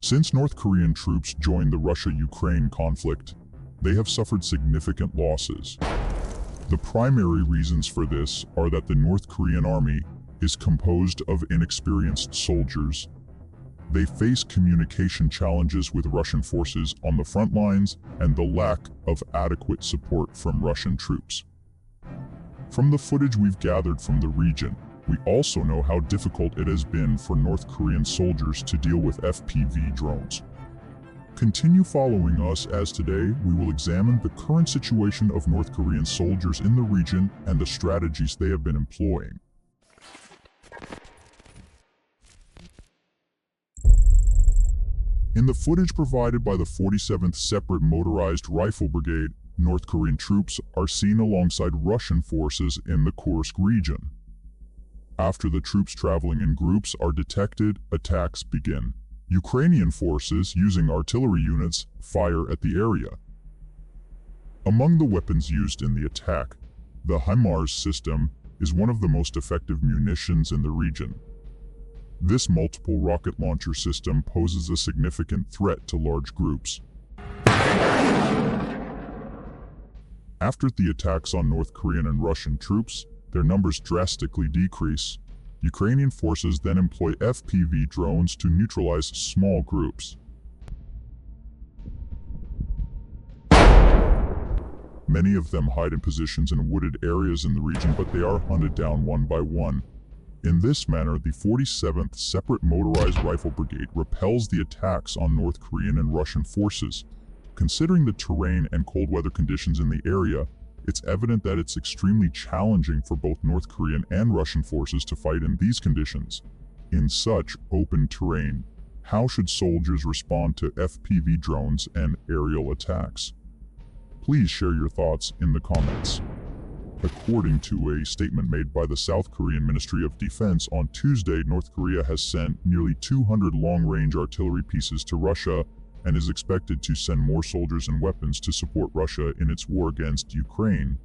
Since North Korean troops joined the Russia-Ukraine conflict, they have suffered significant losses. The primary reasons for this are that the North Korean army is composed of inexperienced soldiers. They face communication challenges with Russian forces on the front lines and the lack of adequate support from Russian troops. From the footage we've gathered from the region, we also know how difficult it has been for North Korean soldiers to deal with FPV drones. Continue following us as today we will examine the current situation of North Korean soldiers in the region and the strategies they have been employing. In the footage provided by the 47th Separate Motorized Rifle Brigade, North Korean troops are seen alongside Russian forces in the Kursk region. After the troops traveling in groups are detected, attacks begin. Ukrainian forces, using artillery units, fire at the area. Among the weapons used in the attack, the HIMARS system is one of the most effective munitions in the region. This multiple rocket launcher system poses a significant threat to large groups. After the attacks on North Korean and Russian troops, their numbers drastically decrease. Ukrainian forces then employ FPV drones to neutralize small groups. Many of them hide in positions in wooded areas in the region, but they are hunted down one by one. In this manner, the 47th Separate Motorized Rifle Brigade repels the attacks on North Korean and Russian forces. Considering the terrain and cold weather conditions in the area, it's evident that it's extremely challenging for both North Korean and Russian forces to fight in these conditions. In such open terrain, how should soldiers respond to FPV drones and aerial attacks? Please share your thoughts in the comments. According to a statement made by the South Korean Ministry of Defense on Tuesday, North Korea has sent nearly 200 long-range artillery pieces to Russia and is expected to send more soldiers and weapons to support Russia in its war against Ukraine.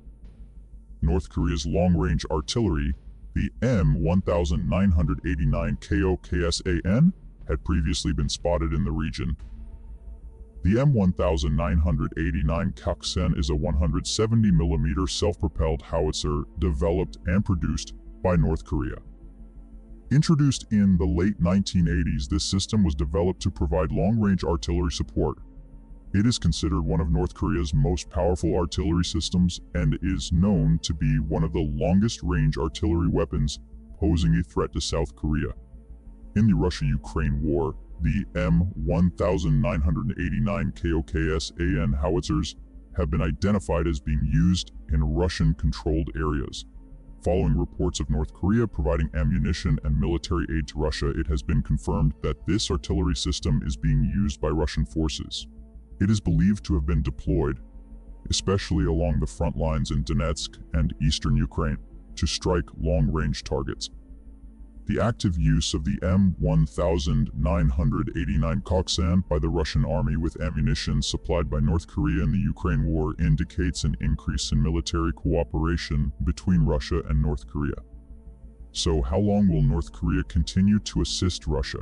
North Korea's long-range artillery, the M1989 KOKSAN, had previously been spotted in the region. The M1989 KOKSAN is a 170mm self-propelled howitzer developed and produced by North Korea. Introduced in the late 1980s, this system was developed to provide long-range artillery support. It is considered one of North Korea's most powerful artillery systems and is known to be one of the longest-range artillery weapons, posing a threat to South Korea. In the Russia-Ukraine war, the M1989 KOKSAN howitzers have been identified as being used in Russian-controlled areas. Following reports of North Korea providing ammunition and military aid to Russia, it has been confirmed that this artillery system is being used by Russian forces. It is believed to have been deployed, especially along the front lines in Donetsk and eastern Ukraine, to strike long-range targets. The active use of the M1989 KOKSAN by the Russian army with ammunition supplied by North Korea in the Ukraine war indicates an increase in military cooperation between Russia and North Korea. So how long will North Korea continue to assist Russia?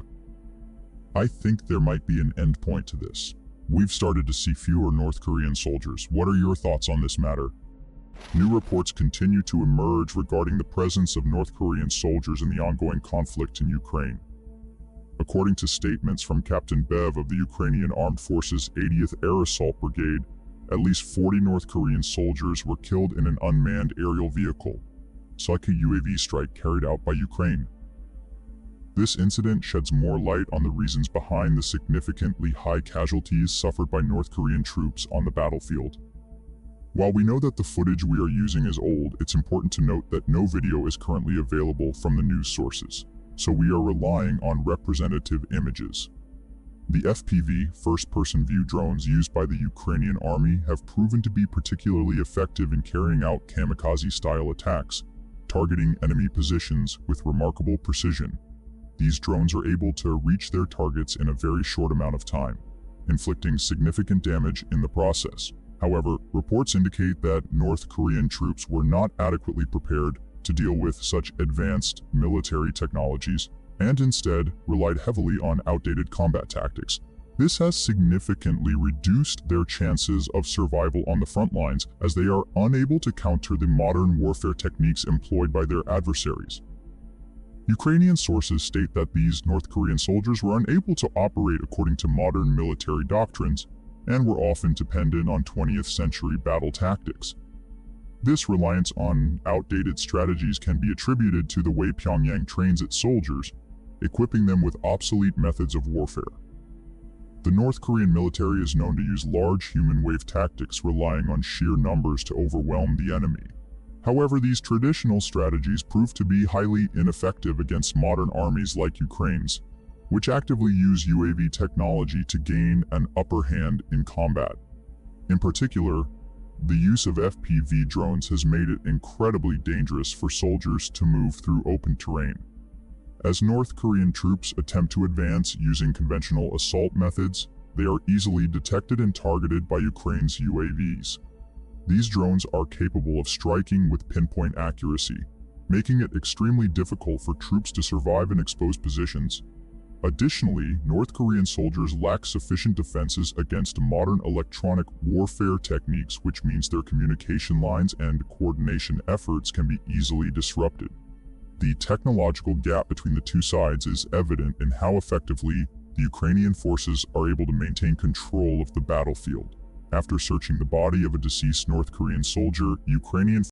I think there might be an endpoint to this. We've started to see fewer North Korean soldiers. What are your thoughts on this matter? New reports continue to emerge regarding the presence of North Korean soldiers in the ongoing conflict in Ukraine. According to statements from Captain Bev of the Ukrainian Armed Forces 80th Air Assault Brigade, at least 40 North Korean soldiers were killed in an unmanned aerial vehicle, like a UAV strike carried out by Ukraine. This incident sheds more light on the reasons behind the significantly high casualties suffered by North Korean troops on the battlefield. While we know that the footage we are using is old, it's important to note that no video is currently available from the news sources, so we are relying on representative images. The FPV, first-person view drones used by the Ukrainian army have proven to be particularly effective in carrying out kamikaze-style attacks, targeting enemy positions with remarkable precision. These drones are able to reach their targets in a very short amount of time, inflicting significant damage in the process. However, reports indicate that North Korean troops were not adequately prepared to deal with such advanced military technologies, and instead relied heavily on outdated combat tactics. This has significantly reduced their chances of survival on the front lines, as they are unable to counter the modern warfare techniques employed by their adversaries. Ukrainian sources state that these North Korean soldiers were unable to operate according to modern military doctrines and were often dependent on 20th century battle tactics. This reliance on outdated strategies can be attributed to the way Pyongyang trains its soldiers, equipping them with obsolete methods of warfare. The North Korean military is known to use large human wave tactics, relying on sheer numbers to overwhelm the enemy. However, these traditional strategies prove to be highly ineffective against modern armies like Ukraine's, which actively use UAV technology to gain an upper hand in combat. In particular, the use of FPV drones has made it incredibly dangerous for soldiers to move through open terrain. As North Korean troops attempt to advance using conventional assault methods, they are easily detected and targeted by Ukraine's UAVs. These drones are capable of striking with pinpoint accuracy, making it extremely difficult for troops to survive in exposed positions. Additionally, North Korean soldiers lack sufficient defenses against modern electronic warfare techniques, which means their communication lines and coordination efforts can be easily disrupted. The technological gap between the two sides is evident in how effectively the Ukrainian forces are able to maintain control of the battlefield. After searching the body of a deceased North Korean soldier, Ukrainian